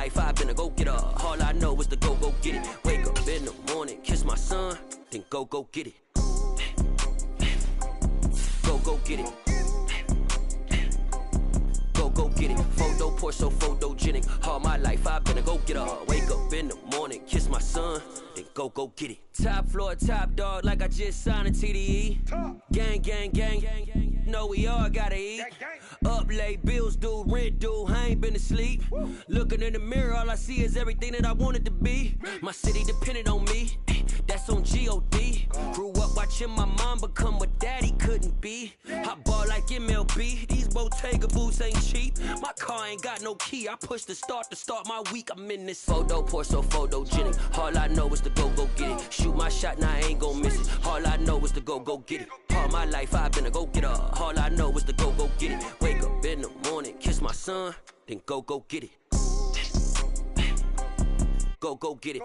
life, I've been a go-getter. All I know is to go get it. Wake up in the morning, kiss my son, then go get it. Go get it. Go get it. Photo poor, so photogenic. All my life, I've been a go-getter. Wake up in the morning, kiss my son, then go get it. Top floor, top dog, like I just signed a TDE. Gang, gang, gang, gang, gang. Know we all gotta eat. Up late, bills due, rent due, I ain't been asleep. Looking in the mirror, all I see is everything that I wanted to be. My city depended on me, that's on G.O.D. Grew up watching my mom become what daddy couldn't be. I ball like MLB, these Bottega boots ain't cheap. My car ain't got no key, I push the start to start my week. I'm in this photo poor, so photogenic. All I know is to go get it. Shoot my shot, now I ain't gon' miss it. All I know is to go get it. All my life, I've been a go-getter. All I know is to go get it. Wake up in the morning, kiss my son, then go get it. Go get it.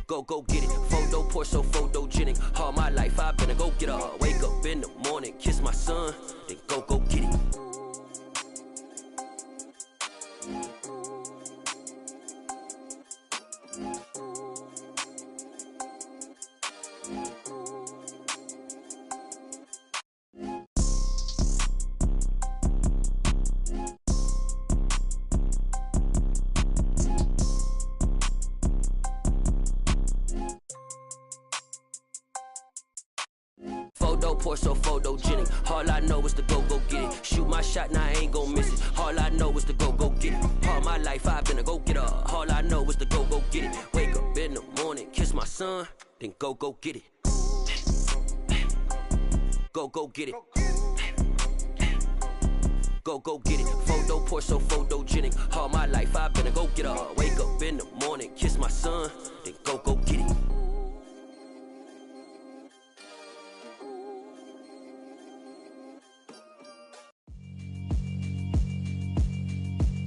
Go get it. Photo poor, so photogenic. All my life, I've been a go-getter. Wake up in the morning, kiss my son, then go get it. Photo poor, so photogenic. All I know is to go get it. Shoot my shot, now I ain't gon' miss it. All I know is to go get it. All my life, I've been a go-getter. All I know is to go get it. Wake up in the morning, kiss my son, then go get it. Go get it. Go get it. Photo poor, so photogenic. All my life, I've been a go-getter. Wake up in the morning, kiss my son, then go get it.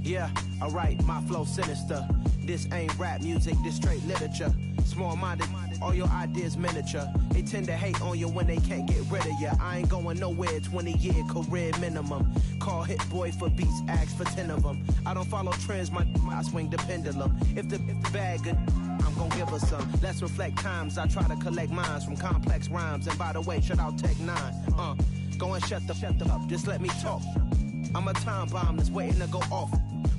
Yeah, alright, my flow sinister. This ain't rap music, this straight literature. Small-minded, all your ideas miniature. They tend to hate on you when they can't get rid of you. I ain't going nowhere, 20-year career minimum. Call Hit Boy for beats, ask for 10 of them. I don't follow trends, I swing the pendulum. If the bag good, I'm gon' give her some. Let's reflect times, I try to collect minds from complex rhymes. And by the way, shout out Tech 9. Go and shut the up, just let me talk. I'm a time bomb that's waiting to go off.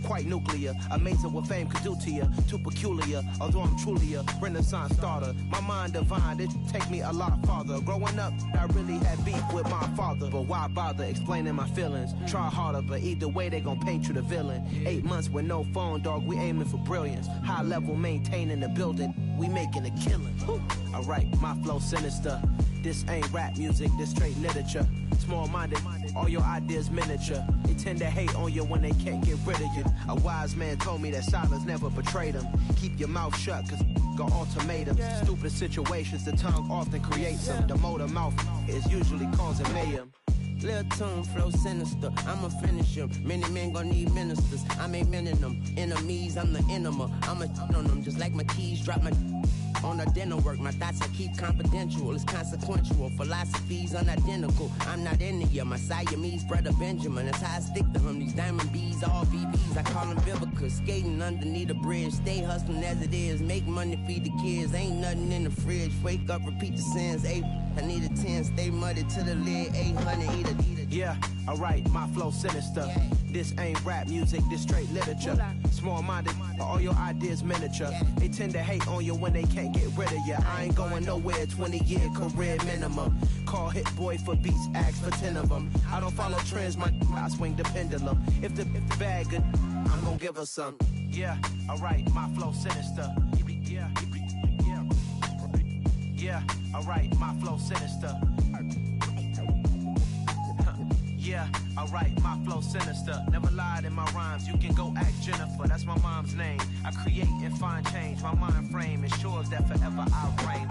Quite nuclear, amazing what fame could do to you. Too peculiar, although I'm truly a renaissance starter. My mind divine, it take me a lot farther. Growing up, I really had beef with my father. But why bother explaining my feelings? Try harder, but either way they gon' paint you the villain. 8 months with no phone, dog, we aiming for brilliance. High level maintaining the building, we making a killing. Alright, my flow sinister. This ain't rap music, this straight literature. Small-minded, all your ideas miniature. They tend to hate on you when they can't get rid of you. A wise man told me that silence never betrayed him. Keep your mouth shut, cause got ultimatums. Stupid situations, the tongue often creates them. The motor mouth is usually causing mayhem. Lil' tune, flow sinister, I'ma finish him. Many men gon' need ministers, I'm aiming them. Enemies, I'm the enema. I'ma on them, just like my keys, drop my on dinner work. My thoughts I keep confidential, it's consequential. Philosophies unidentical, I'm not into ya. My Siamese brother Benjamin, that's how I stick to him. These diamond bees, all VBs, I call them Vivica. Skating underneath a bridge, stay hustling as it is. Make money, feed the kids, ain't nothing in the fridge. Wake up, repeat the sins, I need a 10, stay muddy to the lid, 800, eat a. Yeah, alright, my flow sinister. This ain't rap music, this straight literature. Small-minded, all your ideas miniature. They tend to hate on you when they can't get rid of you. I ain't going nowhere, 20-year career minimum. Call Hit Boy for beats, ask for 10 of them. I don't follow trends, I swing the pendulum. If the bag good, I'm gon' give her some. Yeah, alright, my flow sinister. Yeah, alright, my flow sinister. Yeah, alright, my flow sinister. Never lied in my rhymes, you can go ask Jennifer. That's my mom's name. I create and find change. My mind frame ensures that forever I'll reign.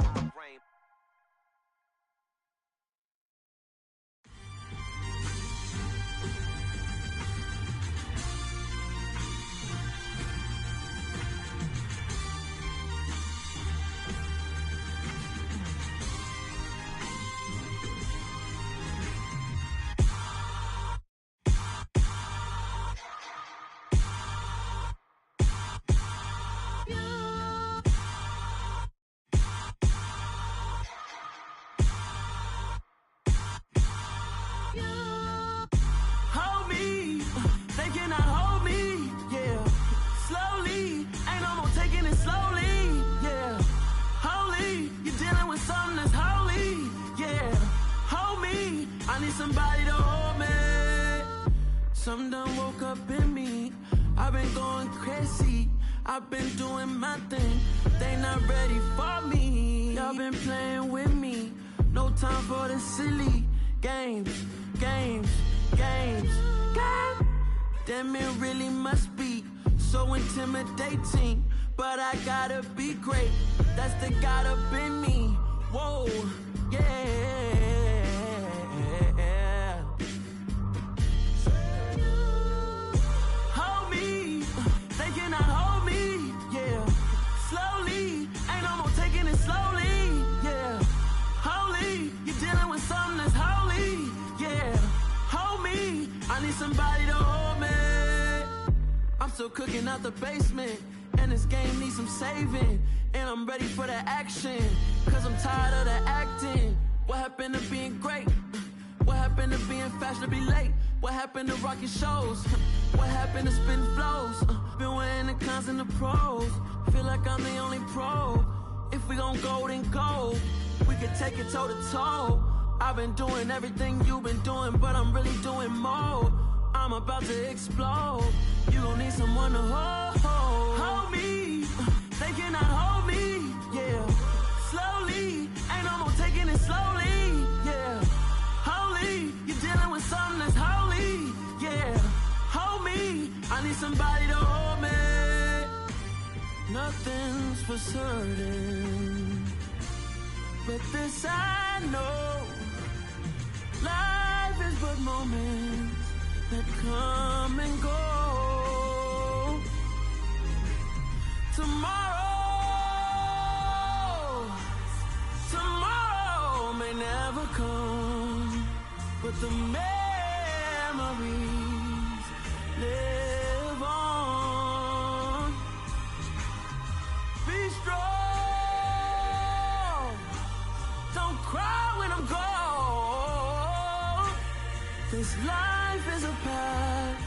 Something done woke up in me. I've been going crazy. I've been doing my thing. They not ready for me. Y'all been playing with me. No time for the silly games. God damn, it really must be so intimidating. But I gotta be great. That's the God up in me. Whoa, yeah. Hold me, they cannot hold me, yeah. Slowly, ain't no more taking it slowly, yeah. Holy, you're dealing with something that's holy, yeah. Hold me, I need somebody to hold me. I'm still cooking out the basement, and this game needs some saving. And I'm ready for the action, cause I'm tired of the acting. What happened to being great? What happened to being fashionably late? What happened to rocking shows? What happened to spitting flows? Been wearing the cons and the pros. Feel like I'm the only pro. If we gon' go, then go. We could take it toe to toe. I've been doing everything you've been doing, but I'm really doing more. I'm about to explode. You gon' need someone to hold me. They cannot hold me, yeah. Slowly, ain't no more taking it slowly, yeah. Holy, you're dealing with something that's holy, yeah. Hold me, I need somebody to hold me. Nothing's for certain, but this I know. Life is but moments that come and go. Tomorrow may never come, but the memories live on. Be strong, don't cry when I'm gone. This life is a path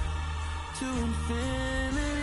to infinity.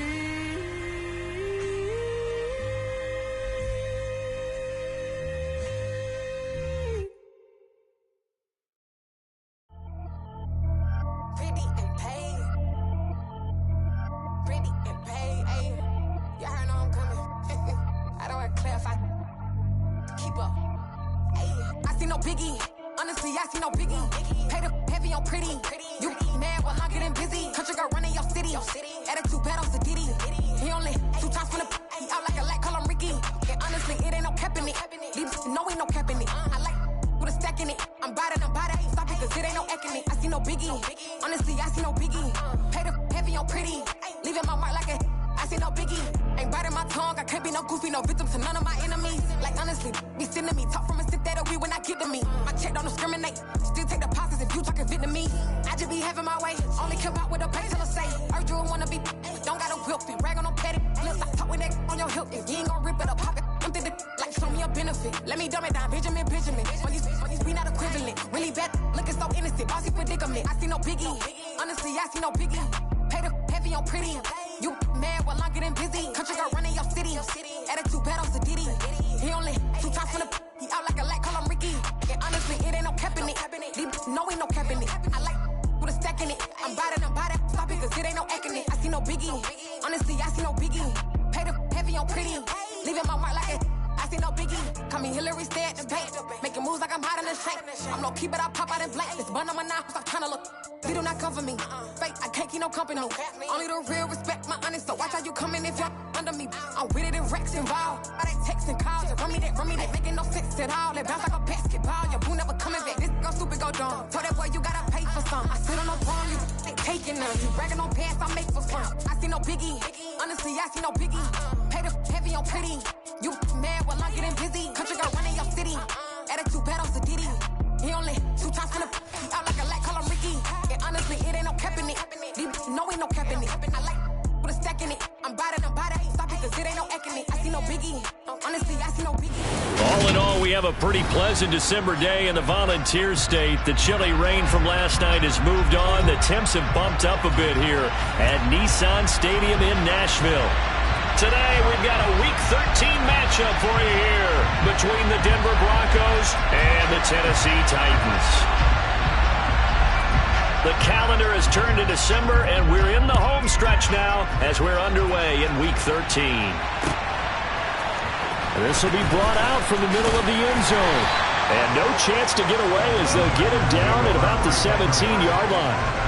Only the real respect my honest, so watch how you coming if you're under me. I'm with it in Rex involved. All that texting calls, run me that, making no sense at all. They bounce like a basketball, your boo never coming back. This go stupid, go dumb. Told that boy you gotta pay for some. I sit on no throne, you taking none. You bragging on pants, I make for fun. I see no biggie, honestly, I see no biggie. Pay the heavy on pretty. You mad while I'm getting busy. Country girl running your city. Attitude bad on Sadiddy. He only 2 times from the he out like a light, call him Ricky. And honestly, it ain't no cap in it. No, ain't no cap in it. I like with a stack in it. I'm about it. Stop it, cause it ain't no acting it. I see no biggie. Honestly, I see no biggie. All in all, we have a pretty pleasant December day in the Volunteer State. The chilly rain from last night has moved on. The temps have bumped up a bit here at Nissan Stadium in Nashville. Today, we've got a Week 13 matchup for you here between the Denver Broncos and the Tennessee Titans. The calendar has turned to December, and we're in the home stretch now as we're underway in Week 13. This will be brought out from the middle of the end zone. And no chance to get away as they'll get him down at about the 17-yard line.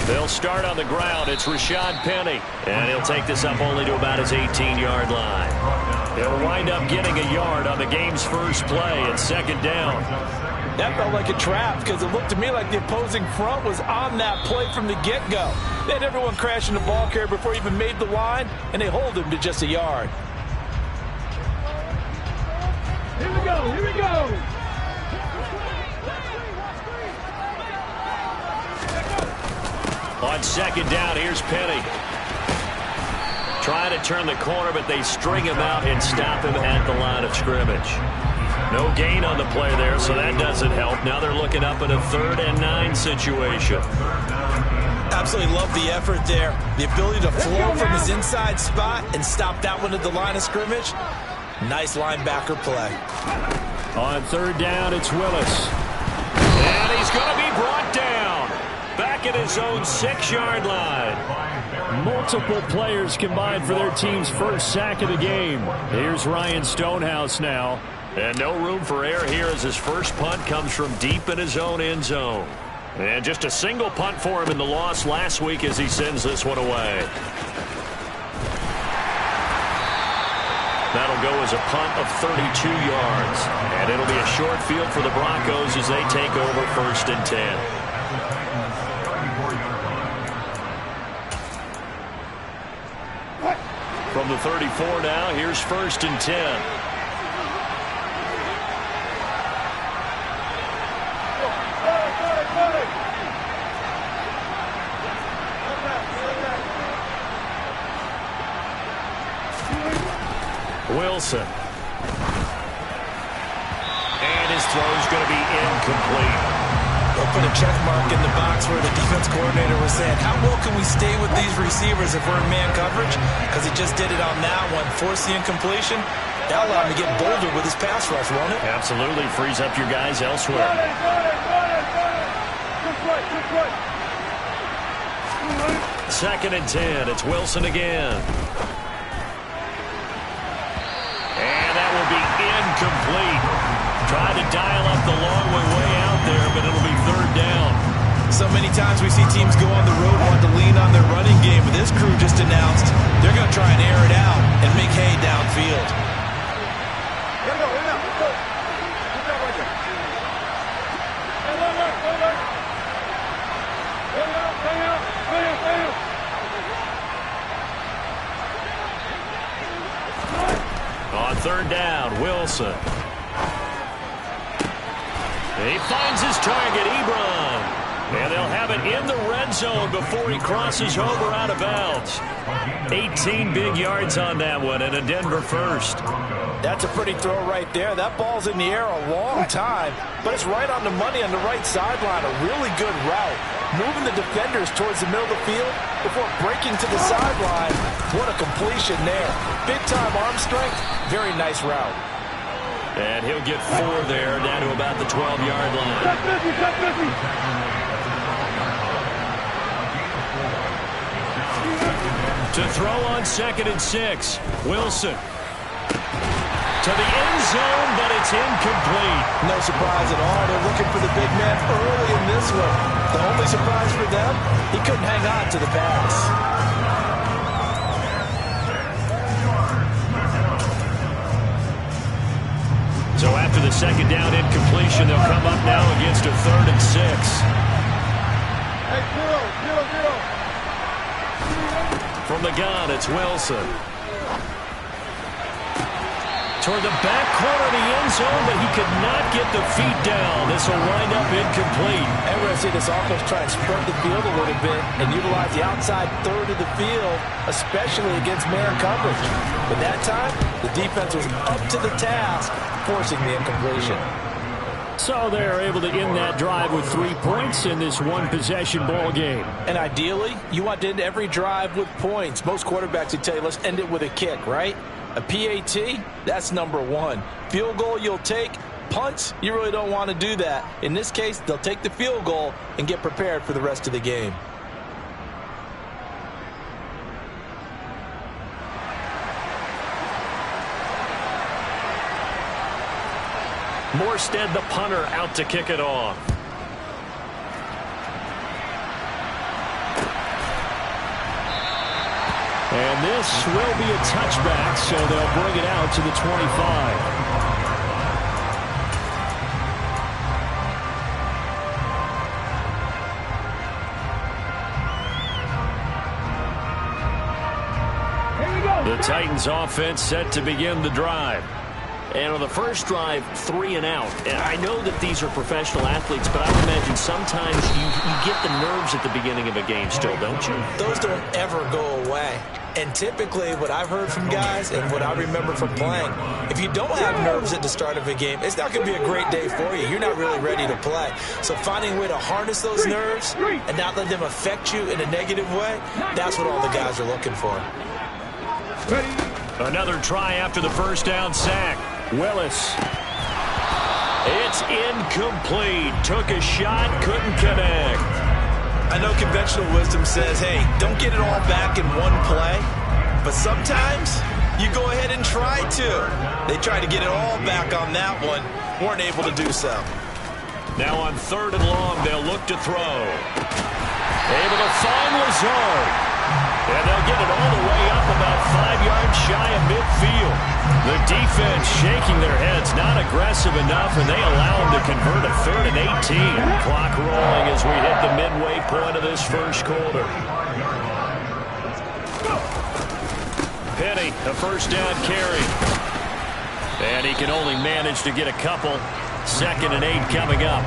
They'll start on the ground. It's Rashad Penny. And he'll take this up only to about his 18-yard line. He'll wind up getting a yard on the game's first play at second down. That felt like a trap because it looked to me like the opposing front was on that play from the get-go. They had everyone crashing the ball carrier before he even made the line, and they hold him to just a yard. Here we go, here we go. On second down, here's Penny. Trying to turn the corner, but they string him out and stop him at the line of scrimmage. No gain on the play there, so that doesn't help. Now they're looking up at a 3rd and 9 situation. Absolutely love the effort there. The ability to flow from his inside spot and stop that one at the line of scrimmage. Nice linebacker play. On 3rd down, it's Willis. And he's going to be brought down. Back at his own 6-yard line. Multiple players combined for their team's first sack of the game. Here's Ryan Stonehouse now. And no room for error here as his first punt comes from deep in his own end zone. And just a single punt for him in the loss last week as he sends this one away. That'll go as a punt of 32 yards. And it'll be a short field for the Broncos as they take over 1st and 10. From the 34 now, here's 1st and 10. Wilson. And his throw's going to be incomplete. They'll put a check mark in the box where the defense coordinator was saying, how well can we stay with these receivers if we're in man coverage? Because he just did it on that one. Force the incompletion. That'll allow him to get bolder with his pass rush, won't it? Absolutely. Frees up your guys elsewhere. Second and 10. It's Wilson again. And that will be incomplete. Tried to dial up the long way out there, but it'll be 3rd down. So many times we see teams go on the road and want to lean on their running game, but this crew just announced they're going to try and air it out and make hay downfield. On 3rd down, Wilson. He finds his target, Ebron. And they'll have it in the red zone before he crosses over out of bounds. 18 big yards on that one and a Denver first. That's a pretty throw right there. That ball's in the air a long time, but it's right on the money on the right sideline. A really good route. Moving the defenders towards the middle of the field before breaking to the sideline. What a completion there. Big-time arm strength. Very nice route. And he'll get 4 there, down to about the 12-yard line. To throw on 2nd and 6. Wilson. To the end zone, but it's incomplete. No surprise at all. They're looking for the big man early in this one. The only surprise for them, he couldn't hang on to the pass. So after the second down incompletion, they'll come up now against a 3rd and 6. Hey, zero. From the gun, it's Wilson. Toward the back corner of the end zone, but he could not get the feet down. This will wind up incomplete. And we're going to see this offense try and spread the field a little bit and utilize the outside 3rd of the field, especially against man coverage. But that time, the defense was up to the task, forcing the incompletion. So they're able to end that drive with 3 points in this one-possession ball game. And ideally, you want to end every drive with points. Most quarterbacks would tell you, let's end it with a kick, right? A PAT, that's number one. Field goal you'll take. Punts, you really don't want to do that. In this case, they'll take the field goal and get prepared for the rest of the game. Morstead, the punter, out to kick it off. And this will be a touchback, so they'll bring it out to the 25. The Titans offense set to begin the drive. And on the first drive, 3 and out. And I know that these are professional athletes, but I would imagine sometimes you get the nerves at the beginning of a game still, don't you? Those don't ever go away. And typically what I've heard from guys and what I remember from playing, if you don't have nerves at the start of a game, it's not going to be a great day for you. You're not really ready to play. So finding a way to harness those nerves and not let them affect you in a negative way, that's what all the guys are looking for. Another try after the first down sack. Willis. It's incomplete. Took a shot, couldn't connect. I know conventional wisdom says, hey, don't get it all back in one play. But sometimes you go ahead and try to. They tried to get it all back on that one. Weren't able to do so. Now on 3rd and long, they'll look to throw. Able to find Lazard. And they'll get it all the way up about 5 yards shy of midfield. The defense shaking their heads, not aggressive enough, and they allow them to convert a 3rd and 18. Clock rolling as we hit the midway point of this first quarter. Penny, a first down carry. And he can only manage to get a couple. 2nd and 8 coming up.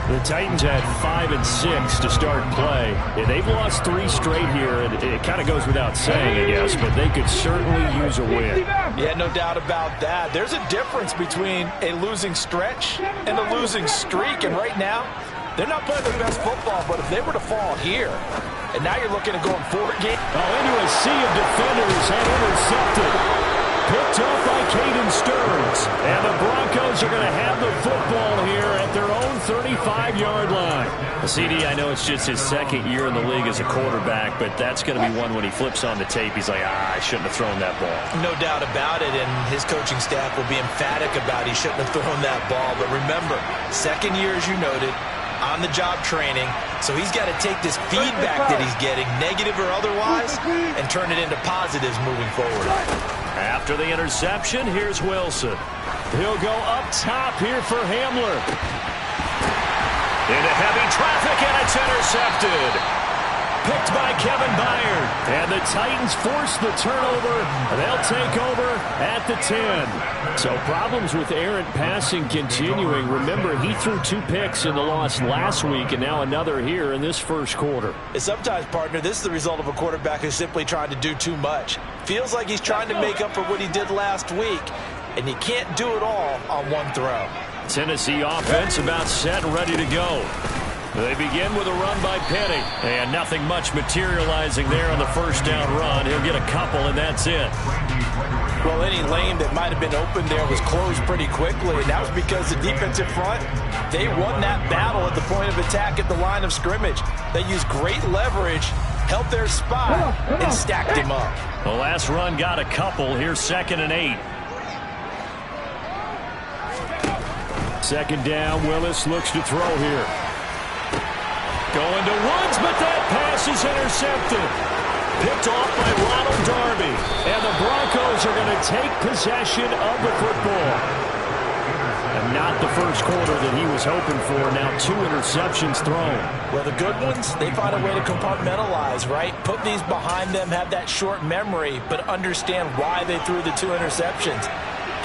The Titans had 5 and 6 to start play. Yeah, they've lost 3 straight here, and it kind of goes without saying, I guess, but they could certainly use a win. Yeah, no doubt about that. There's a difference between a losing stretch and a losing streak, and right now, they're not playing their best football, but if they were to fall here, and now you're looking at going 4 games. Into a sea of defenders and intercepted. Picked up by Caden Stearns. And the Broncos are going to have the football here at their own 35-yard line. CD, I know it's just his 2nd year in the league as a quarterback, but that's going to be one when he flips on the tape. He's like, I shouldn't have thrown that ball. No doubt about it, and his coaching staff will be emphatic about he shouldn't have thrown that ball. But remember, 2nd year, as you noted, on-the-job training, so he's got to take this feedback that he's getting, negative or otherwise, and turn it into positives moving forward. After the interception, here's Wilson. He'll go up top here for Hamler. Into heavy traffic, and it's intercepted. Picked by Kevin Byard. And the Titans force the turnover. They'll take over at the 10. So problems with errant passing continuing. Remember, he threw 2 picks in the loss last week, and now another here in this first quarter. And sometimes, partner, this is the result of a quarterback who's simply trying to do too much. Feels like he's trying to make up for what he did last week, and he can't do it all on one throw. Tennessee offense about set and ready to go. They begin with a run by Penny, and nothing much materializing there on the first down run. He'll get a couple, and that's it. Well, any lane that might have been open there was closed pretty quickly, and that was because the defensive front, they won that battle at the point of attack at the line of scrimmage. They used great leverage, held their spot, and stacked him up. The last run got a couple. Here's 2nd and 8. 2nd down, Willis looks to throw here. Going to Woods, but that pass is intercepted. Picked off by Ronald Darby. And the Broncos are going to take possession of the football. And not the first quarter that he was hoping for. Now 2 interceptions thrown. Well, the good ones, they find a way to compartmentalize, right? Put these behind them, have that short memory, but understand why they threw the 2 interceptions.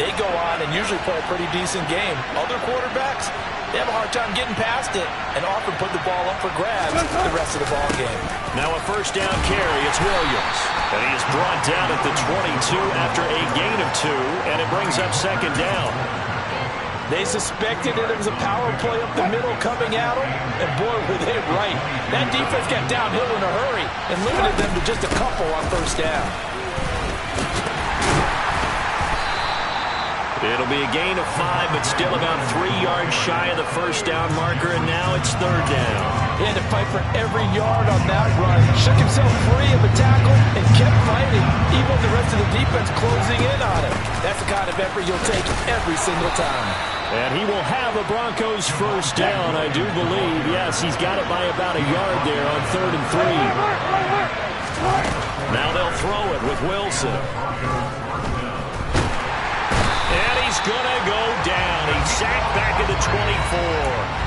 They go on and usually play a pretty decent game. Other quarterbacks, they have a hard time getting past it and often put the ball up for grabs the rest of the ball game. Now a first down carry. It's Williams. And he is brought down at the 22 after a gain of 2, and it brings up 2nd down. They suspected that it was a power play up the middle coming at them, and boy, were they right. That defense got downhill in a hurry and limited them to just a couple on first down. It'll be a gain of 5, but still about 3 yards shy of the first down marker, and now it's third down. He had to fight for every yard on that run. Shook himself free of the tackle and kept fighting, even with the rest of the defense closing in on him. That's the kind of effort you'll take every single time. And he will have the Broncos first down, I do believe. Yes, he's got it by about a yard there on 3rd and 3. Now they'll throw it with Wilson. And he's going to go down. He's sacked back at the 24.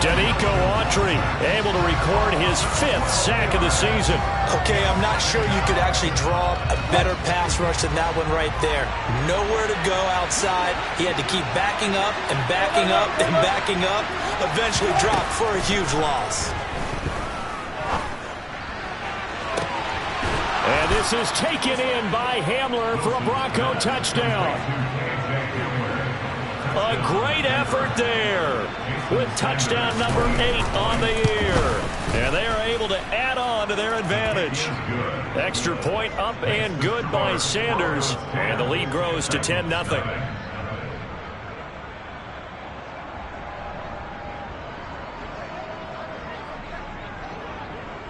Danico Autry able to record his 5th sack of the season. Okay, I'm not sure you could actually draw a better pass rush than that one right there. Nowhere to go outside. He had to keep backing up and backing up and backing up. Eventually dropped for a huge loss. And this is taken in by Hamler for a Bronco touchdown. A great effort there with touchdown number 8 on the year. And they are able to add on to their advantage. Extra point up and good by Sanders. And the lead grows to 10-0.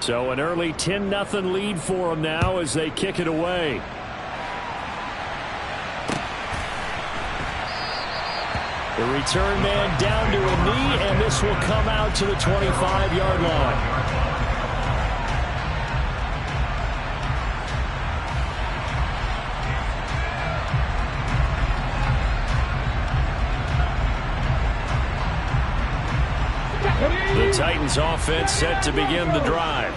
So an early 10-0 lead for them now as they kick it away. The return man down to a knee, and this will come out to the 25-yard line. The Titans offense set to begin the drive.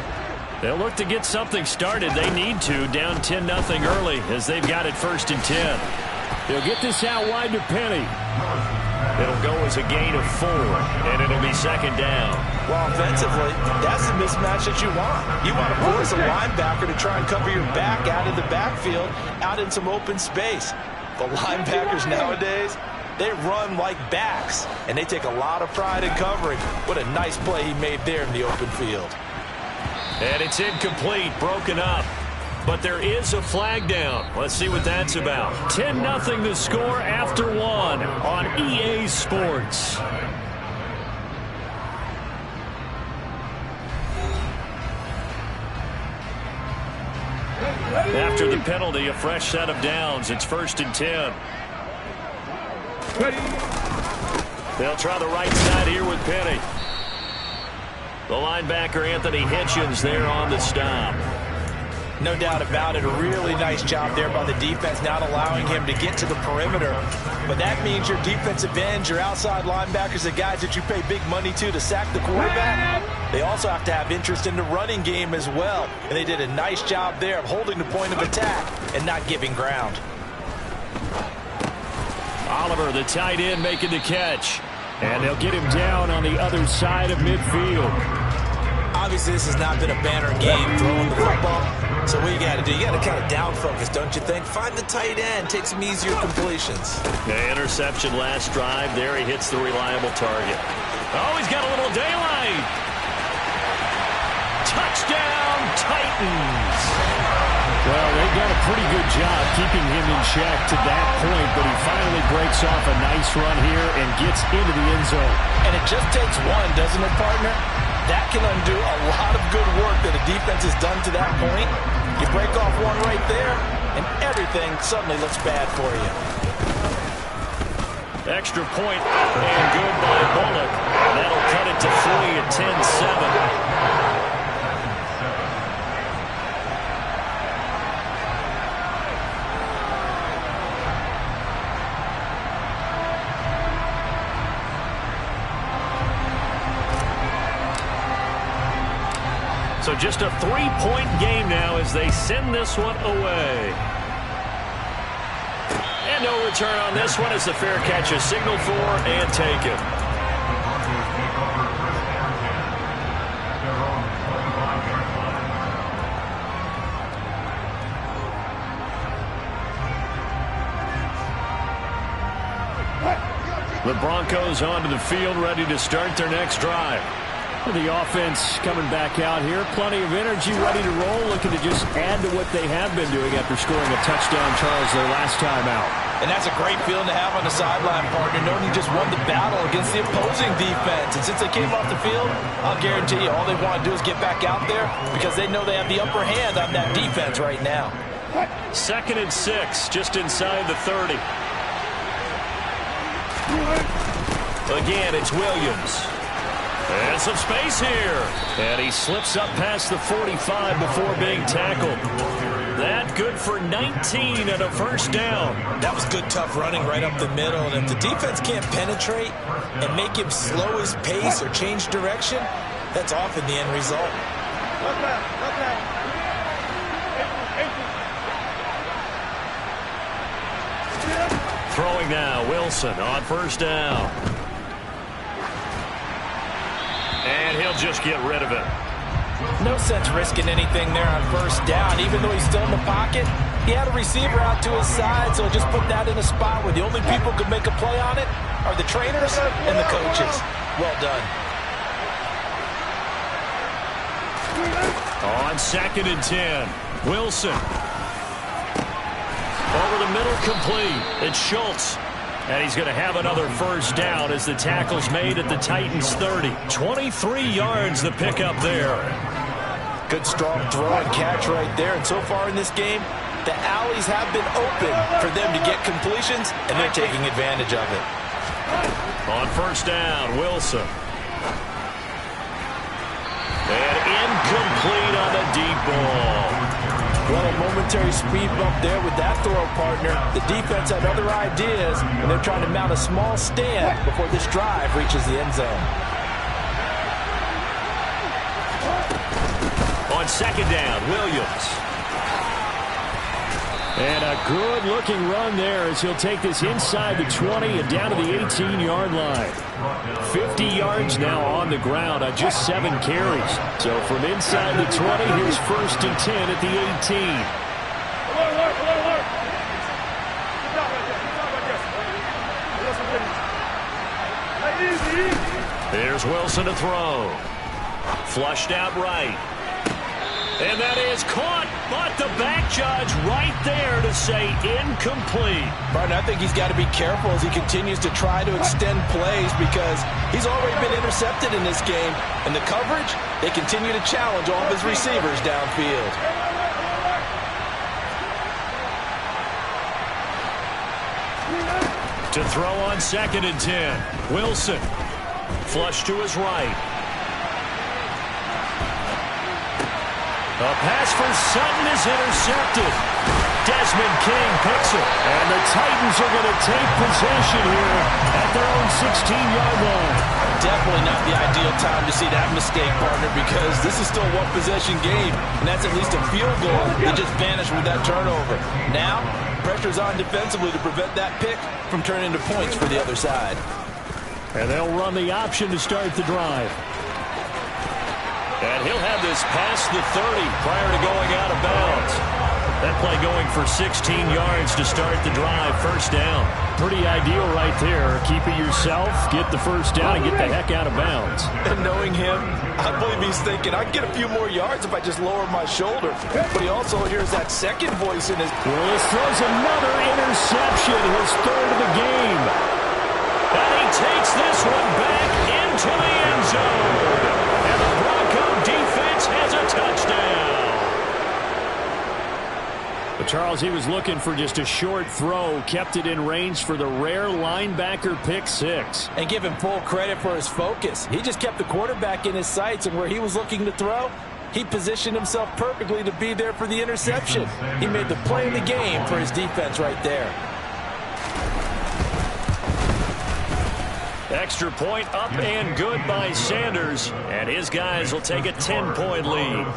They'll look to get something started. They need to, down 10-0 early as they've got it 1st and 10. They'll get this out wide to Penny. It'll go as a gain of 4, and it'll be 2nd down. Well, offensively, that's the mismatch that you want. You want to force a linebacker to try and cover your back out in the backfield, out in some open space. But linebackers nowadays, they run like backs, and they take a lot of pride in covering. What a nice play he made there in the open field. And it's incomplete, broken up. But there is a flag down. Let's see what that's about. 10-0 the score after 1 on EA Sports. After the penalty, a fresh set of downs. It's 1st and 10. They'll try the right side here with Penny. The linebacker, Anthony Hitchens, there on the stop. No doubt about it. A really nice job there by the defense, not allowing him to get to the perimeter. But that means your defensive ends, your outside linebackers, the guys that you pay big money to sack the quarterback, they also have to have interest in the running game as well. And they did a nice job there of holding the point of attack and not giving ground. Oliver, the tight end, making the catch. And they'll get him down on the other side of midfield. Obviously, this has not been a banner game throwing the football. So what you got to do, you got to kind of down focus, don't you think? Find the tight end, take some easier completions. The interception last drive. There he hits the reliable target. Oh, he's got a little daylight. Touchdown, Titans. Well, they've done a pretty good job keeping him in check to that point, but he finally breaks off a nice run here and gets into the end zone. And it just takes one, doesn't it, partner? That can undo a lot of good work that a defense has done to that point. You break off one right there, and everything suddenly looks bad for you. Extra point, and good by Bullock. That'll cut it to 3 at 10-7. So just a 3-point game now as they send this one away. And no return on this one as the fair catch is signaled for and taken. The Broncos onto the field, ready to start their next drive. The offense coming back out here. Plenty of energy, ready to roll, looking to just add to what they have been doing after scoring a touchdown, Charles, their last time out. And that's a great feeling to have on the sideline, partner, knowing you just won the battle against the opposing defense. And since they came off the field, I'll guarantee you all they want to do is get back out there because they know they have the upper hand on that defense right now. 2nd and 6, just inside the 30. Again, it's Williams. And some space here. And he slips up past the 45 before being tackled. That good for 19 and a first down. That was good, tough running right up the middle. And if the defense can't penetrate and make him slow his pace or change direction, that's often the end result. Throwing now, Wilson on first down. And he'll just get rid of it. No sense risking anything there on first down. Even though he's still in the pocket, he had a receiver out to his side, so just put that in a spot where the only people who could make a play on it are the trainers and the coaches. Well done. On 2nd and 10, Wilson. Over the middle, complete. It's Schultz. And he's going to have another first down as the tackle's made at the Titans' 30. 23 yards the pickup there. Good strong throw and catch right there. And so far in this game, the alleys have been open for them to get completions, and they're taking advantage of it. On first down, Wilson. And incomplete on the deep ball. Well, a momentary speed bump there with that throw, partner. The defense had other ideas, and they're trying to mount a small stand before this drive reaches the end zone. On 2nd down, Williams. And a good-looking run there as he'll take this inside the 20 and down to the 18-yard line. 50 yards now on the ground on just 7 carries. So from inside the 20, here's 1st and 10 at the 18. There's Wilson to throw. Flushed out right. And that is caught, but the back judge right there to say incomplete. Martin, I think he's got to be careful as he continues to try to extend plays because he's already been intercepted in this game. And the coverage, they continue to challenge all of his receivers downfield. To throw on 2nd and 10, Wilson. Flush to his right. A pass for Sutton is intercepted. Desmond King picks it. And the Titans are going to take possession here at their own 16-yard line. Definitely not the ideal time to see that mistake, partner, because this is still a one-possession game, and that's at least a field goal that just vanished with that turnover. Now, pressure's on defensively to prevent that pick from turning into points for the other side. And they'll run the option to start the drive. And he'll have this past the 30 prior to going out of bounds. That play going for 16 yards to start the drive. First down. Pretty ideal right there. Keep it yourself, get the first down, and get the heck out of bounds. And knowing him, I believe he's thinking, I can get a few more yards if I just lower my shoulder. But he also hears that second voice in his... Willis throws another interception, his 3rd of the game. And he takes this one back into the end zone. And the Bronco defense has a touchdown. But Charles, he was looking for just a short throw, kept it in range for the rare linebacker pick 6. And give him full credit for his focus. He just kept the quarterback in his sights, and where he was looking to throw, he positioned himself perfectly to be there for the interception. He made the play of the game for his defense right there. Extra point up and good by Sanders, and his guys will take a 10-point lead.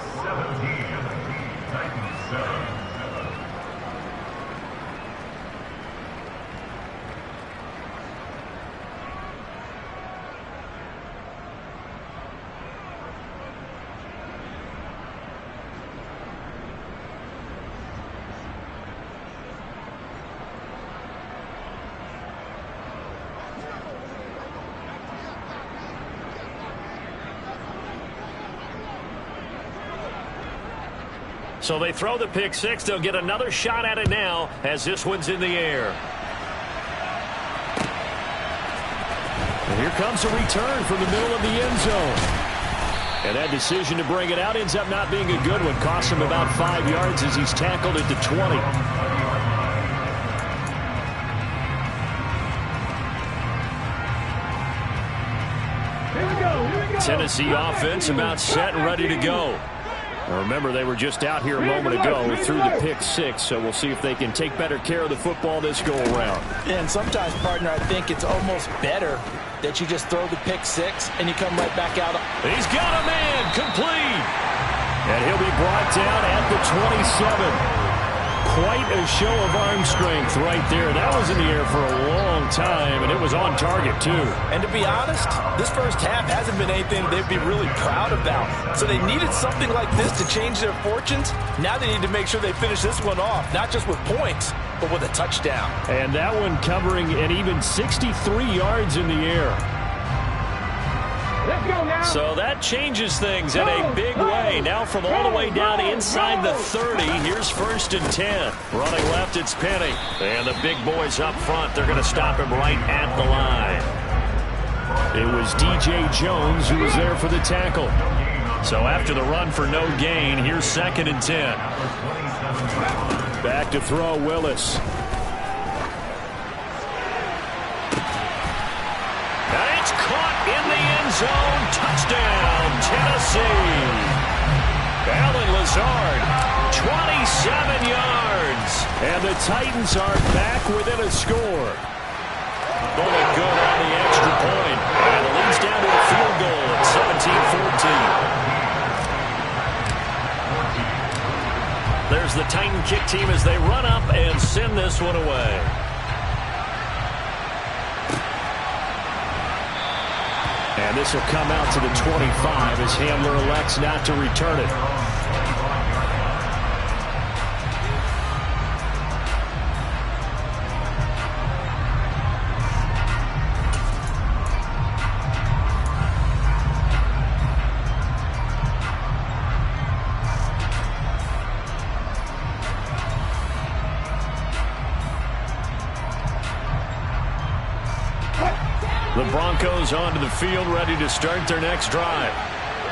So they throw the pick six. They'll get another shot at it now as this one's in the air. And here comes a return from the middle of the end zone. And that decision to bring it out ends up not being a good one. Costs him about 5 yards as he's tackled at the 20. Tennessee offense about set and ready to go. Now remember, they were just out here a moment ago through the pick six, so we'll see if they can take better care of the football this go-around. And sometimes, partner, I think it's almost better that you just throw the pick six and you come right back out. He's got a man, complete. And he'll be brought down at the 27. Quite a show of arm strength right there. That was in the air for a long time, and it was on target, too. And to be honest, this first half hasn't been anything they'd be really proud about. So they needed something like this to change their fortunes. Now they need to make sure they finish this one off, not just with points, but with a touchdown. And that one covering an even 63 yards in the air. Let's go now. So that changes things in a big way. Now from all the way down inside the 30, here's 1st and 10. Running left, it's Penny. And the big boys up front, they're going to stop him right at the line. It was DJ Jones who was there for the tackle. So after the run for no gain, here's 2nd and 10. Back to throw, Willis. And it's caught in the end zone. Touchdown, Tennessee. Allen Lazard, 27 yards. And the Titans are back within a score. Bullet good on the extra point. And it leads down to a field goal at 17-14. There's the Titan kick team as they run up and send this one away. And this will come out to the 25 as Hamler elects not to return it. The Broncos onto the field, ready to start their next drive.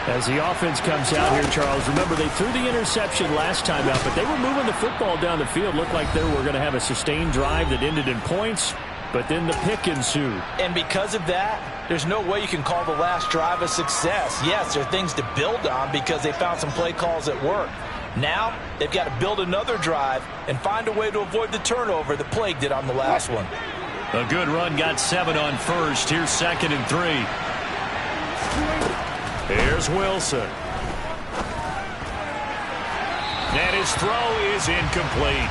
As the offense comes out here, Charles, remember they threw the interception last time out, but they were moving the football down the field. Looked like they were going to have a sustained drive that ended in points, but then the pick ensued. And because of that, there's no way you can call the last drive a success. Yes, there are things to build on because they found some play calls that work. Now, they've got to build another drive and find a way to avoid the turnover the Plague did on the last one. A good run, got 7 on first. Here's 2nd and 3. Here's Wilson. And his throw is incomplete.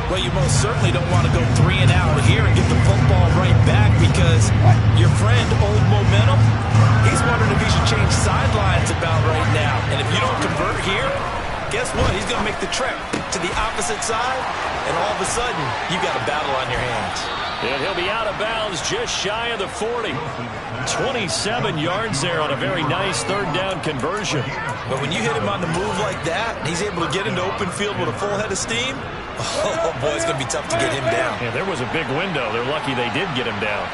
Well, you most certainly don't want to go 3 and out here and get the football right back because your friend, Old Momentum, he's wondering if he should change sidelines about right now. And if you don't convert here, guess what? He's going to make the trek to the opposite side, and all of a sudden, you've got a battle on your hands. And he'll be out of bounds just shy of the 40. 27 yards there on a very nice 3rd down conversion. But when you hit him on the move like that, and he's able to get into open field with a full head of steam, oh boy, it's going to be tough to get him down. Yeah, there was a big window. They're lucky they did get him down.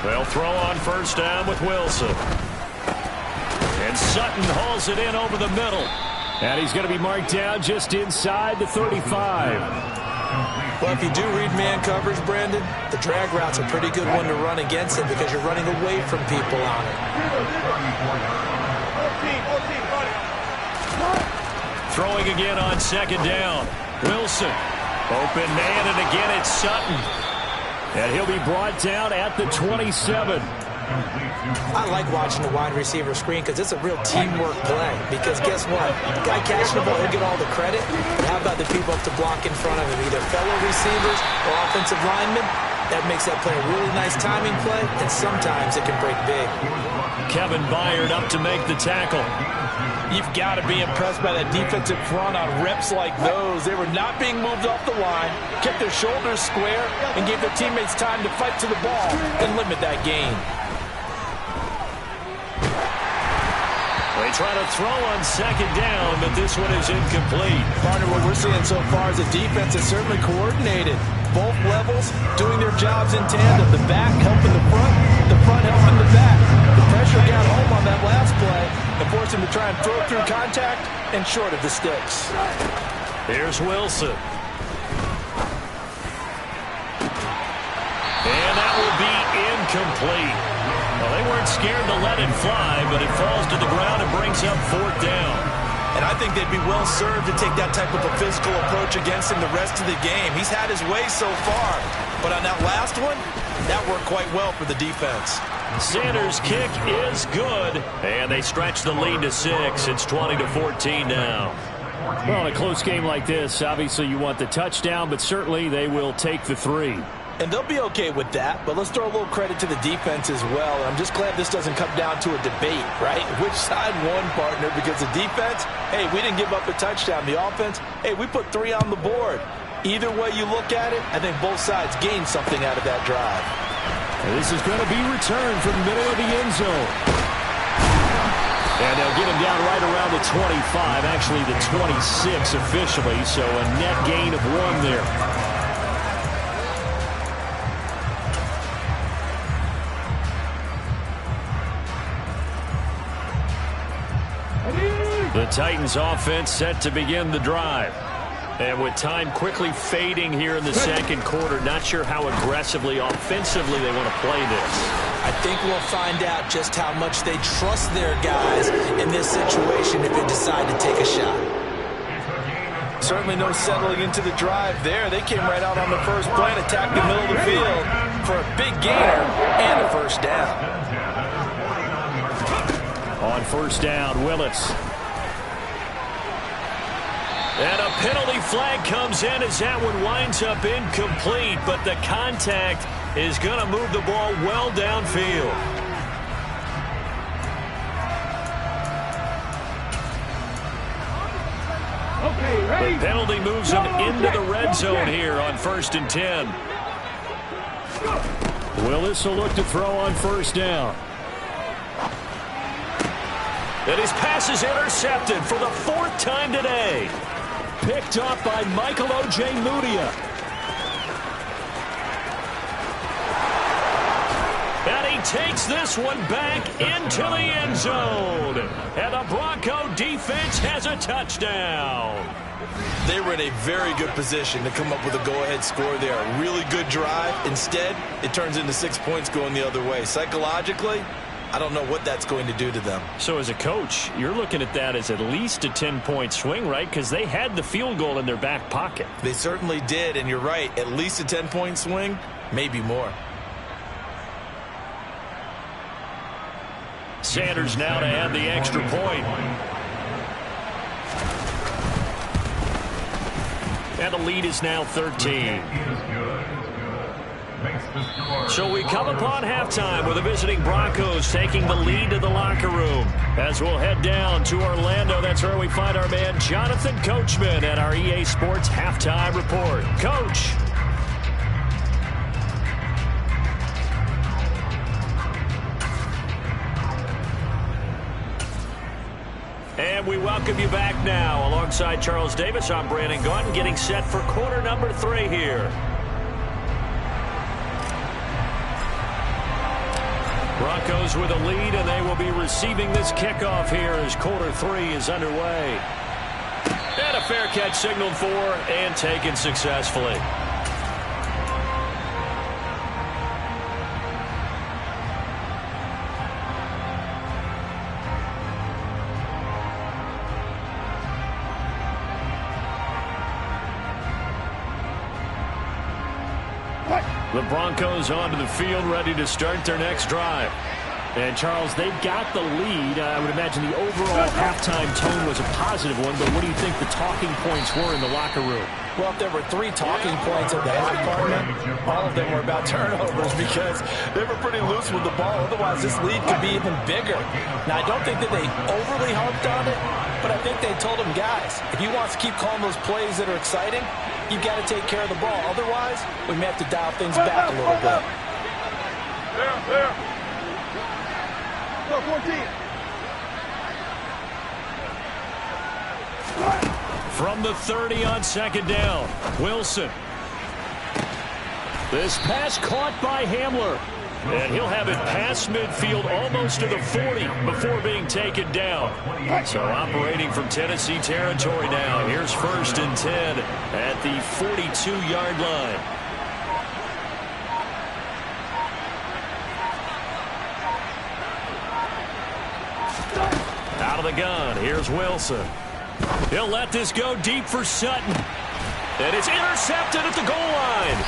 They'll throw on 1st down with Wilson. And Sutton hauls it in over the middle. And he's going to be marked down just inside the 35. Well, if you do read man coverage, Brandon, the drag route's a pretty good one to run against it because you're running away from people on it. Throwing again on 2nd down. Wilson. Open man, and again it's Sutton. And he'll be brought down at the 27. I like watching the wide receiver screen because it's a real teamwork play. Because guess what? The guy catching the ball, he'll get all the credit. But how about the people up to block in front of him, either fellow receivers or offensive linemen? That makes that play a really nice timing play, and sometimes it can break big. Kevin Byard up to make the tackle. You've got to be impressed by that defensive front on reps like those. They were not being moved off the line, kept their shoulders square, and gave their teammates time to fight to the ball and limit that gain. They try to throw on second down, but this one is incomplete. Partner, what we're seeing so far is the defense is certainly coordinated. Both levels doing their jobs in tandem. The back helping the front helping the back. The pressure got home on that last play and forced him to try and throw through contact and short of the sticks. Here's Wilson. And that will be incomplete. Well, they weren't scared to let it fly, but it falls to the ground and brings up fourth down. And I think they'd be well served to take that type of a physical approach against him the rest of the game. He's had his way so far, but on that last one, that worked quite well for the defense. Sanders' kick is good, and they stretch the lead to 6. It's 20-14 now. Well, in a close game like this, obviously you want the touchdown, but certainly they will take the 3. And they'll be okay with that, but let's throw a little credit to the defense as well. I'm just glad this doesn't come down to a debate, right? Which side won, partner? Because the defense, hey, we didn't give up a touchdown. The offense, hey, we put 3 on the board. Either way you look at it, I think both sides gained something out of that drive. And this is going to be returned from the middle of the end zone. And they'll get him down right around the 25, actually the 26 officially, so a net gain of 1 there. The Titans offense set to begin the drive. And with time quickly fading here in the second quarter, not sure how aggressively, offensively they want to play this. I think we'll find out just how much they trust their guys in this situation if they decide to take a shot. Certainly no settling into the drive there. They came right out on the first play and attacked the middle of the field for a big gainer and a first down. On first down, Willis. And a penalty flag comes in as that one winds up incomplete, but the contact is going to move the ball well downfield. Okay, ready? The penalty moves him into the red zone here on 1st and 10. Willis will look to throw on first down. And his pass is intercepted for the 4th time today. Picked up by Michael Ojemudia. And he takes this one back into the end zone. And the Bronco defense has a touchdown. They were in a very good position to come up with a go-ahead score there. A really good drive. Instead, it turns into 6 points going the other way. Psychologically, I don't know what that's going to do to them. So as a coach, you're looking at that as at least a 10-point swing, right? Because they had the field goal in their back pocket. They certainly did, and you're right. At least a 10-point swing, maybe more. Sanders now to add the extra point. And the lead is now 13. So we come upon halftime with the visiting Broncos taking the lead to the locker room. As we'll head down to Orlando, that's where we find our man Jonathan Coachman at our EA Sports Halftime Report. Coach. And we welcome you back now. Alongside Charles Davis, I'm Brandon Gaudin, getting set for quarter number 3 here. Broncos with a lead, and they will be receiving this kickoff here as quarter 3 is underway. And a fair catch signaled for and taken successfully. The Broncos onto the field, ready to start their next drive. And, Charles, they've got the lead. I would imagine the overall halftime tone was a positive one, but what do you think the talking points were in the locker room? Well, if there were 3 talking points at the half part, all of them were about turnovers because they were pretty loose with the ball. Otherwise, this lead could be even bigger. Now, I don't think that they overly harped on it, but I think they told them, guys, if he wants to keep calling those plays that are exciting, you've got to take care of the ball. Otherwise, we may have to dial things back a little bit. There. Go, 14. From the 30 on second down, Wilson. This pass caught by Hamler. And he'll have it past midfield almost to the 40 before being taken down. So operating from Tennessee territory now. Here's 1st and 10 at the 42-yard line. Out of the gun, here's Wilson. He'll let this go deep for Sutton. And it's intercepted at the goal line.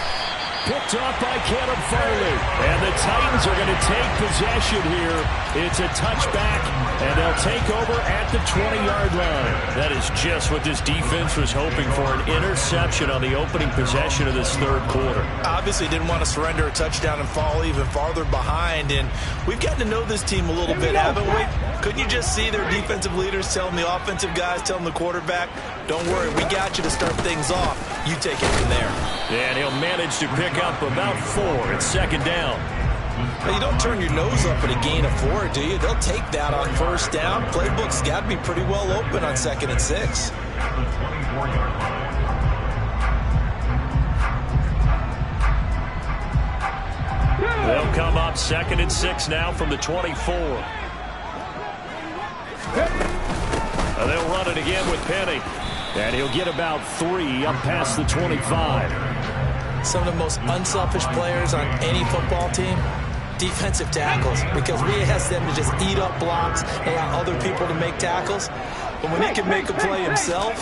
Picked off by Caleb Farley. And the Titans are going to take possession here. It's a touchback, and they'll take over at the 20-yard line. That is just what this defense was hoping for, an interception on the opening possession of this third quarter. Obviously didn't want to surrender a touchdown and fall even farther behind, and we've gotten to know this team a little bit, haven't we? Couldn't you just see their defensive leaders telling the offensive guys, telling the quarterback, don't worry, we got you to start things off. You take it from there. And he'll manage to pick up about 4 at second down. Now, you don't turn your nose up at a gain of 4, do you? They'll take that on first down. Playbook's got to be pretty well open on 2nd and 6. They'll come up 2nd and 6 now from the 24. And they'll run it again with Penny. And he'll get about 3 up past the 25. Some of the most unselfish players on any football team, defensive tackles, because we ask them to just eat up blocks and allow other people to make tackles. But when he can make a play himself,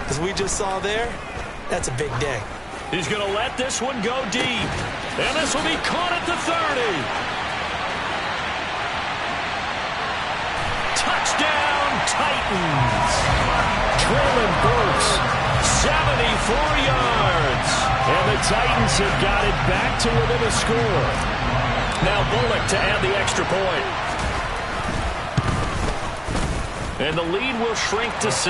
as we just saw there, that's a big day. He's going to let this one go deep. And this will be caught at the 30. Touchdown, Titans. Traylon Burks, 74 yards. And the Titans have got it back to within a score. Now Bullock to add the extra point. And the lead will shrink to 6.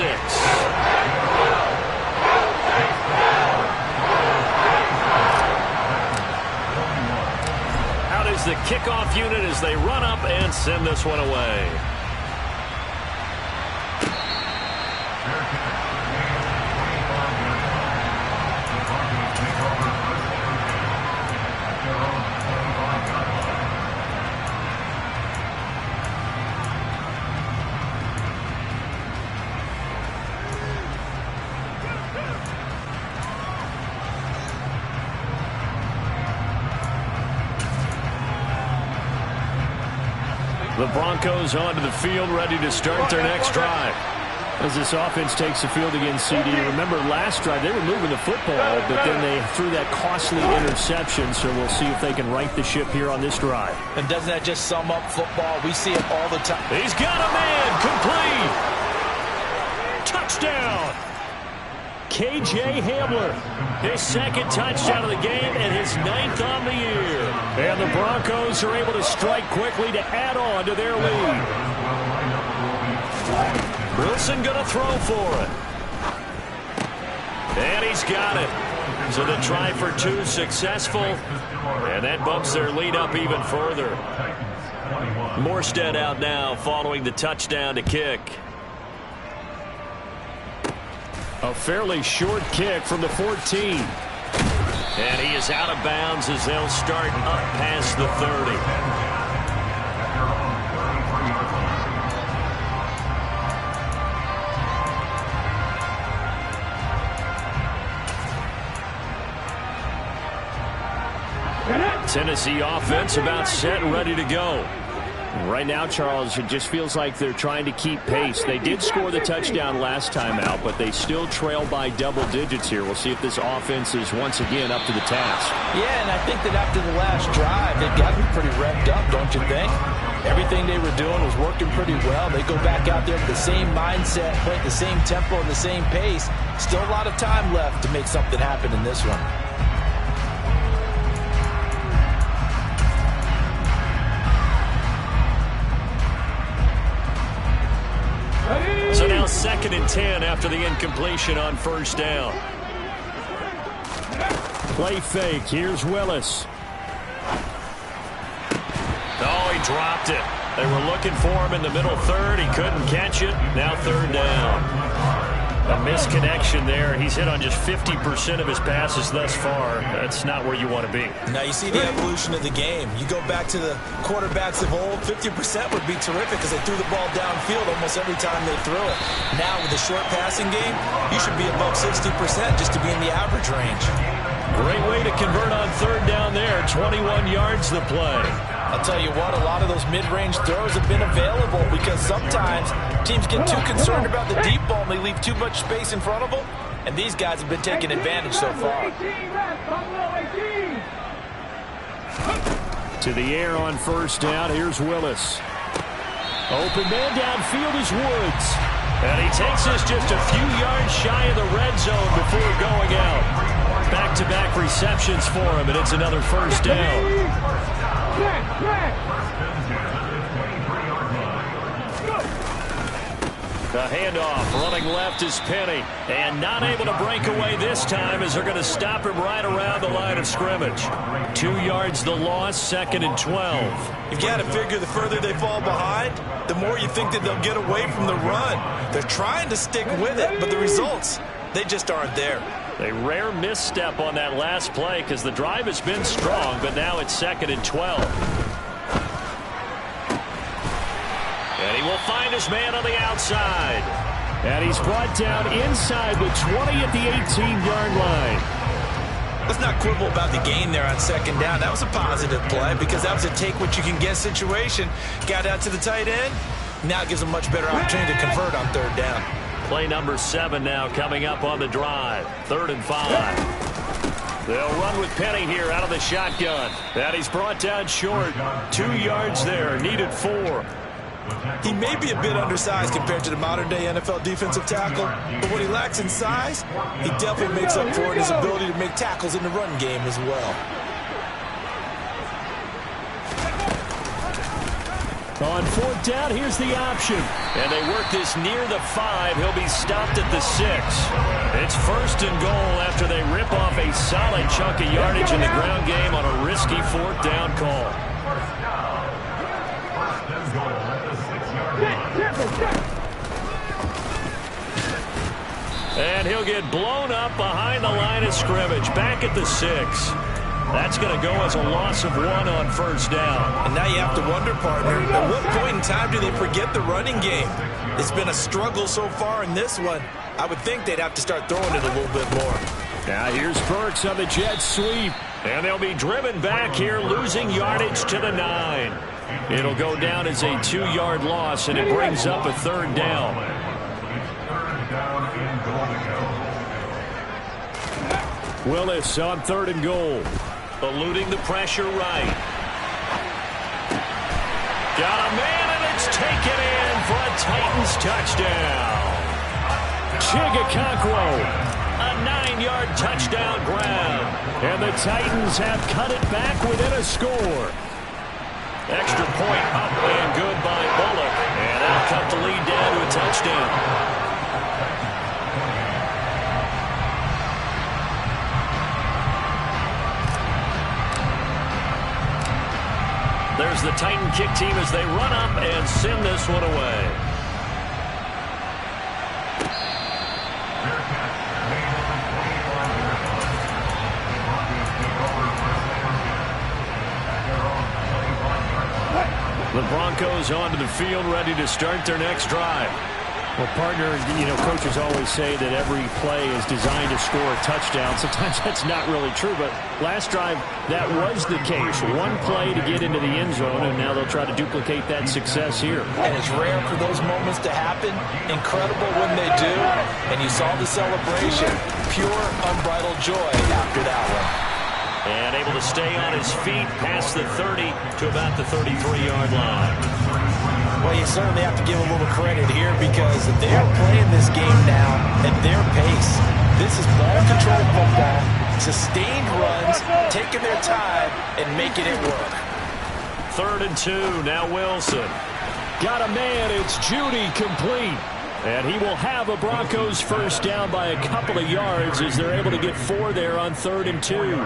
Out is the kickoff unit as they run up and send this one away. The Broncos onto the field, ready to start their next drive. As this offense takes the field against CD, remember last drive they were moving the football, but then they threw that costly interception, so we'll see if they can right the ship here on this drive. And doesn't that just sum up football? We see it all the time. He's got a man, complete. Touchdown. KJ Hamler, his 2nd touchdown of the game and his 9th on the year. And the Broncos are able to strike quickly to add on to their lead. Wilson going to throw for it. And he's got it. So the try for 2 successful. And that bumps their lead up even further. Morstead out now following the touchdown to kick. A fairly short kick from the 14. And he is out of bounds as they'll start up past the 30. Tennessee offense about set and ready to go. Right now, Charles, it just feels like they're trying to keep pace. They did score the touchdown last time out, but they still trail by double digits here. We'll see if this offense is once again up to the task. Yeah, and I think that after the last drive, they've got to be pretty revved up, don't you think? Everything they were doing was working pretty well. They go back out there with the same mindset, play at the same tempo and the same pace. Still a lot of time left to make something happen in this one. So now 2nd and 10 after the incompletion on first down. Play fake. Here's Willis. Oh, he dropped it. They were looking for him in the middle third. He couldn't catch it. Now 3rd down. A misconnection there. He's hit on just 50% of his passes thus far. That's not where you want to be. Now you see the evolution of the game. You go back to the quarterbacks of old, 50% would be terrific because they threw the ball downfield almost every time they threw it. Now with the short passing game, you should be above 60% just to be in the average range. Great way to convert on 3rd down there. 21 yards the play. I'll tell you what, a lot of those mid-range throws have been available because sometimes teams get too concerned about the deep ball and they leave too much space in front of them, and these guys have been taking advantage so far. To the air on first down. Here's Willis. Open man downfield is Woods. And he takes this just a few yards shy of the red zone before going out. Back-to-back receptions for him, and it's another first down. The handoff, running left is Penny, and not able to break away this time as they're going to stop him right around the line of scrimmage. 2 yards the loss, 2nd and 12. You've got to figure the further they fall behind, the more you think that they'll get away from the run. They're trying to stick with it, but the results, they just aren't there. A rare misstep on that last play because the drive has been strong, but now it's 2nd and 12. And he will find his man on the outside. And he's brought down inside the 20 at the 18-yard line. Let's not quibble about the gain there on 2nd down. That was a positive play because that was a take-what-you-can-get situation. Got out to the tight end. Now it gives them a much better opportunity to convert on 3rd down. Play number 7 now coming up on the drive. 3rd and 5. They'll run with Penny here out of the shotgun. And he's brought down short. 2 yards there. Needed 4. He may be a bit undersized compared to the modern-day NFL defensive tackle, but what he lacks in size, he definitely makes up for it in his ability to make tackles in the run game as well. On 4th down, here's the option. And they work this near the 5. He'll be stopped at the 6. It's 1st and goal after they rip off a solid chunk of yardage in the ground game on a risky 4th down call. And he'll get blown up behind the line of scrimmage. Back at the 6. That's going to go as a loss of 1 on 1st down. And now you have to wonder, partner, at what point in time do they forget the running game? It's been a struggle so far in this one. I would think they'd have to start throwing it a little bit more. Now here's Burks on the jet sweep. And they'll be driven back here, losing yardage to the 9. It'll go down as a 2-yard loss, and it brings up a 3rd down. Willis on 3rd and goal. Eluding the pressure right. Got a man, and it's taken in for a Titans touchdown. Chigakonkwo, a 9-yard touchdown grab. And the Titans have cut it back within a score. Extra point up and good by Bullock. And that'll cut the lead down to a touchdown. There's the Titan kick team as they run up and send this one away. The Broncos onto the field, ready to start their next drive. Well, partner, coaches always say that every play is designed to score a touchdown. Sometimes that's not really true, but last drive, that was the case. One play to get into the end zone, and now they'll try to duplicate that success here. And it's rare for those moments to happen. Incredible when they do. And you saw the celebration. Pure, unbridled joy after that one. And able to stay on his feet past the 30 to about the 33-yard line. Well, you certainly have to give a little credit here because they're playing this game now at their pace. This is ball control football, sustained runs, taking their time and making it work. 3rd and 2, now Wilson. Got a man, it's Judy, complete. And he will have a Broncos first down by a couple of yards as they're able to get 4 there on 3rd and 2.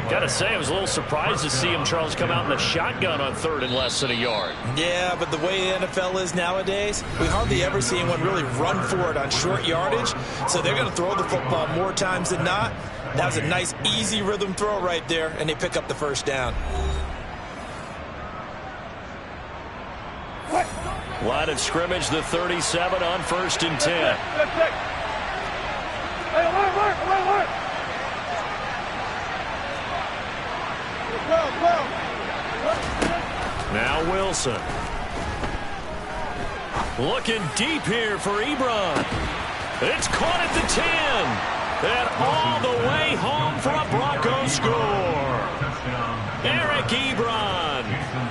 Gotta say, I was a little surprised to see him, Charles, come out in the shotgun on 3rd and less than a yard. Yeah, but the way the NFL is nowadays, we hardly ever see anyone really run for it on short yardage. So they're going to throw the football more times than not. That was a nice, easy rhythm throw right there, and they pick up the first down. Line of scrimmage, the 37 on 1st and 10. Now Wilson. Looking deep here for Ebron. It's caught at the 10. And all the way home for a Broncos score. Eric Ebron,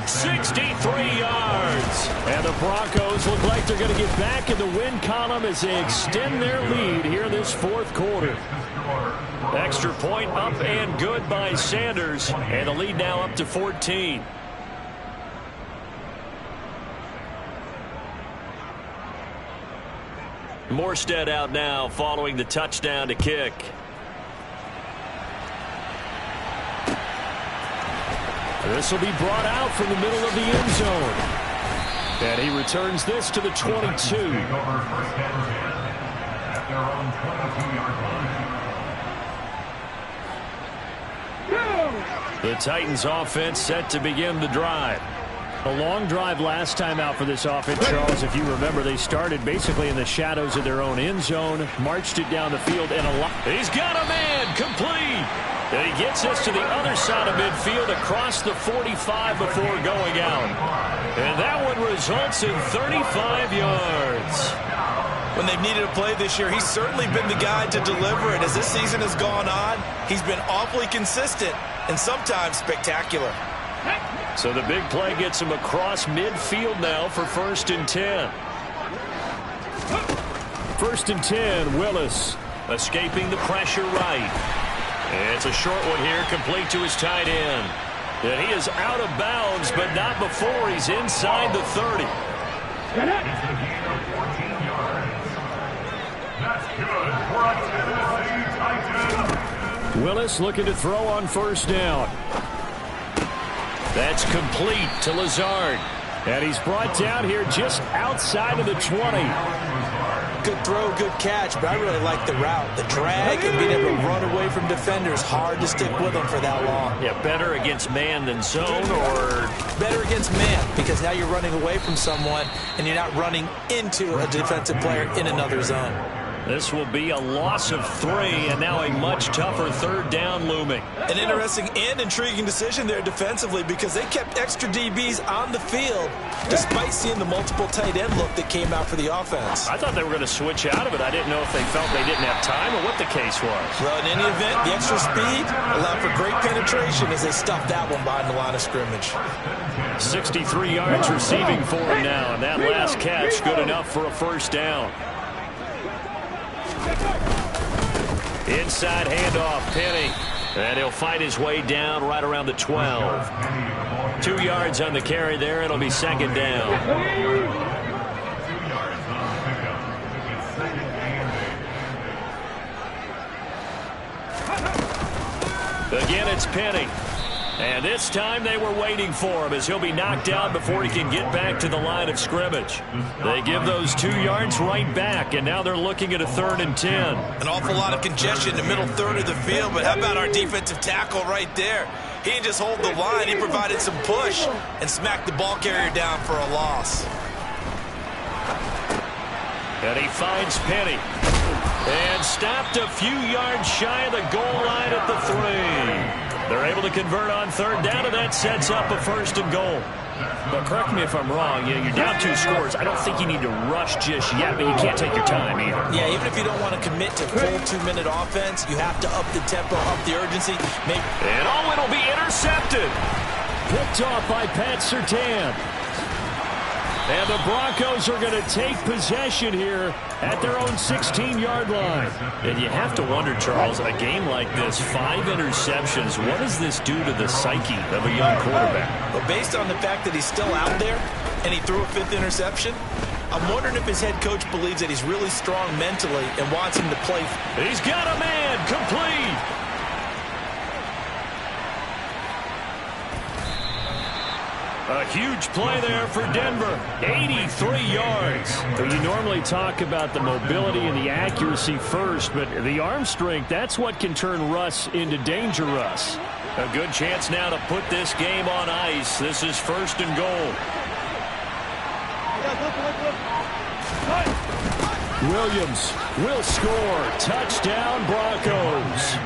63 yards. And the Broncos look like they're going to get back in the win column as they extend their lead here this 4th quarter. Extra point up and good by Sanders. And the lead now up to 14. Morstead out now following the touchdown to kick. This will be brought out from the middle of the end zone. And he returns this to the 22. The Titans offense set to begin the drive. A long drive last time out for this offense, Charles. If you remember, they started basically in the shadows of their own end zone, marched it down the field, and he's got a man, complete. And he gets us to the other side of midfield across the 45 before going out. And that one results in 35 yards. When they've needed a play this year, he's certainly been the guy to deliver it. As this season has gone on, he's been awfully consistent and sometimes spectacular. So the big play gets him across midfield now for 1st and 10. 1st and 10, Willis escaping the pressure right. It's a short one here, complete to his tight end. And he is out of bounds, but not before he's inside the 30. Willis looking to throw on 1st down. That's complete to Lazard. And he's brought down here just outside of the 20. Good throw, good catch, but I really like the route. The drag and being able to run away from defenders, hard to stick with them for that long. Yeah, better against man than zone, or? Better against man, because now you're running away from someone and you're not running into a defensive player in another zone. This will be a loss of 3, and now a much tougher 3rd down looming. An interesting and intriguing decision there defensively because they kept extra DBs on the field despite seeing the multiple tight end look that came out for the offense. I thought they were going to switch out of it. I didn't know if they felt they didn't have time or what the case was. Well, in any event, the extra speed allowed for great penetration as they stuffed that one behind the line of scrimmage. 63 yards receiving for him now, and that last catch good enough for a 1st down. Inside handoff, Penny. And he'll fight his way down right around the 12. 2 yards on the carry there. It'll be 2nd down. Again, it's Penny. And this time they were waiting for him as he'll be knocked down before he can get back to the line of scrimmage. They give those 2 yards right back, and now they're looking at a 3rd and 10. An awful lot of congestion in the middle third of the field, but how about our defensive tackle right there? He didn't just hold the line, he provided some push and smacked the ball carrier down for a loss. And he finds Penny. And stopped a few yards shy of the goal line at the 3. They're able to convert on 3rd down, and that sets up a 1st and goal. But correct me if I'm wrong, you're down 2 scores. I don't think you need to rush just yet, but you can't take your time either. Yeah, even if you don't want to commit to full 2-minute offense, you have to up the tempo, up the urgency. And it'll be intercepted. Picked off by Pat Surtain. And the Broncos are going to take possession here at their own 16-yard line. And you have to wonder, Charles, a game like this, 5 interceptions, what does this do to the psyche of a young quarterback? Well, based on the fact that he's still out there and he threw a 5th interception, I'm wondering if his head coach believes that he's really strong mentally and wants him to play. He's got a man complete. A huge play there for Denver. 83 yards. So you normally talk about the mobility and the accuracy first, but the arm strength, that's what can turn Russ into danger Russ. A good chance now to put this game on ice. This is 1st and goal. Williams will score. Touchdown, Broncos.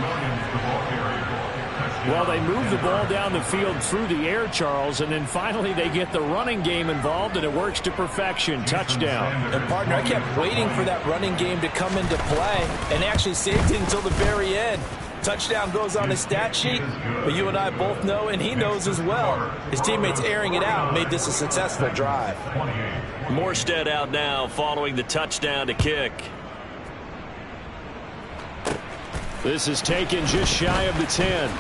Well, they move the ball down the field through the air, Charles, and then finally they get the running game involved, and it works to perfection. Touchdown. And, partner, I kept waiting for that running game to come into play and actually saved it until the very end. Touchdown goes on his stat sheet, but you and I both know, and he knows as well, his teammates airing it out made this a successful drive. Morstead out now following the touchdown to kick. This is taken just shy of the 10.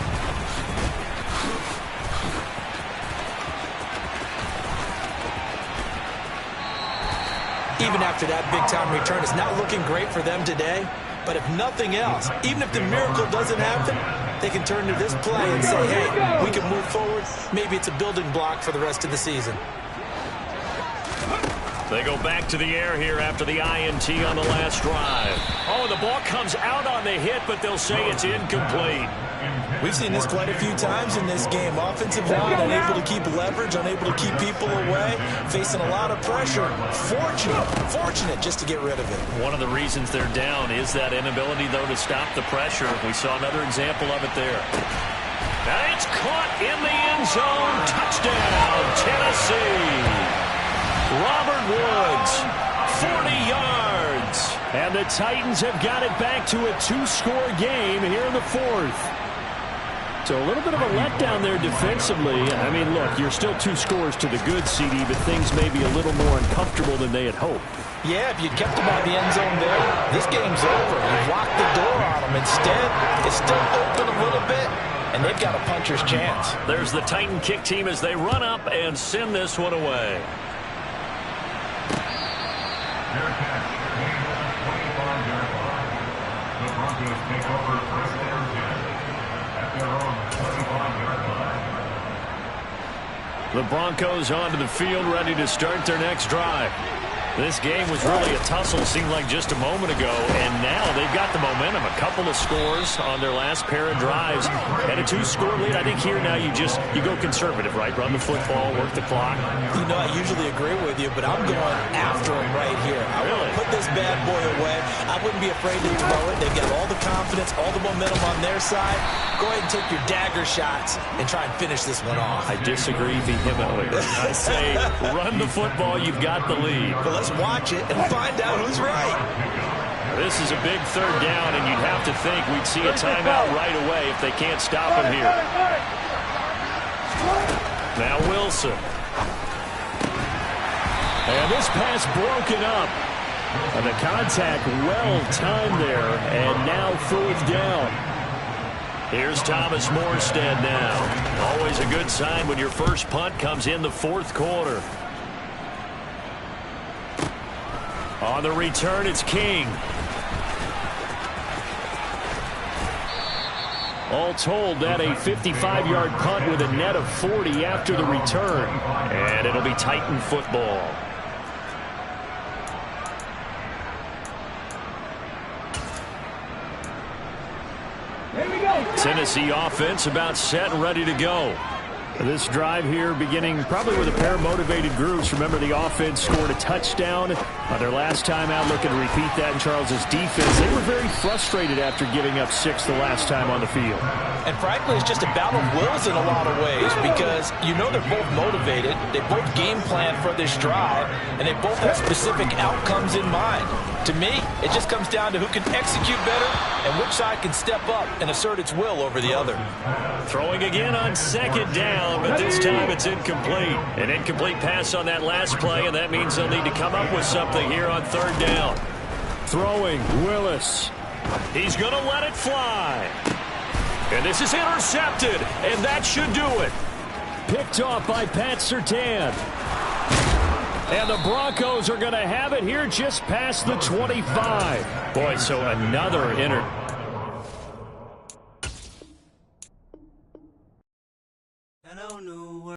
Even after that big-time return, it's not looking great for them today. But if nothing else, even if the miracle doesn't happen, they can turn to this play and say, hey, we can move forward. Maybe it's a building block for the rest of the season. They go back to the air here after the INT on the last drive. Oh, the ball comes out on the hit, but they'll say it's incomplete. We've seen this quite a few times in this game. Offensive line unable to keep leverage, unable to keep people away, facing a lot of pressure. Fortunate just to get rid of it. One of the reasons they're down is that inability, though, to stop the pressure. We saw another example of it there. Now it's caught in the end zone. Touchdown, Tennessee. Robert Woods, 40 yards. And the Titans have got it back to a 2-score game here in the 4th. So a little bit of a letdown there defensively. I mean, look, you're still 2 scores to the good, CD, but things may be a little more uncomfortable than they had hoped. Yeah, if you kept them out of the end zone there, this game's over. You've locked the door on them. Instead, it's still open a little bit, and they've got a puncher's chance. There's the Titan kick team as they run up and send this one away. The Broncos take over 1st and 10 at their own 25-yard line. The Broncos onto the field, ready to start their next drive. This game was really a tussle, seemed like just a moment ago, and now they've got the momentum. A couple of scores on their last pair of drives, and a 2-score lead. I think here now you go conservative, right? Run the football, work the clock. You know, I usually agree with you, but I'm going after them right here. I want to put this bad boy away. I wouldn't be afraid to throw it. They've got all the confidence, all the momentum on their side. Go ahead and take your dagger shots and try and finish this one off. I disagree vehemently. I say run the football. You've got the lead. But let's watch it and find out who's right. This is a big 3rd down, and you'd have to think we'd see a timeout right away if they can't stop him here. Now Wilson. And this pass broken up. And the contact well timed there, and now 4th down. Here's Thomas Morstead now. Always a good sign when your first punt comes in the 4th quarter. On the return, it's King. All told, that a 55-yard punt with a net of 40 after the return. And it'll be Titan football. Tennessee offense about set and ready to go. This drive here beginning probably with a pair of motivated groups. Remember, the offense scored a touchdown on their last time out, looking to repeat that in Charles's defense. They were very frustrated after giving up 6 the last time on the field. And frankly, it's just a battle of wills in a lot of ways because you know they're both motivated, they both game plan for this drive, and they both have specific outcomes in mind. To me, it just comes down to who can execute better and which side can step up and assert its will over the other. Throwing again on 2nd down, but this time it's incomplete. An incomplete pass on that last play, and that means they'll need to come up with something here on 3rd down. Throwing, Willis. He's going to let it fly. And this is intercepted, and that should do it. Picked off by Pat Surtain. And the Broncos are going to have it here just past the 25. Boy, so another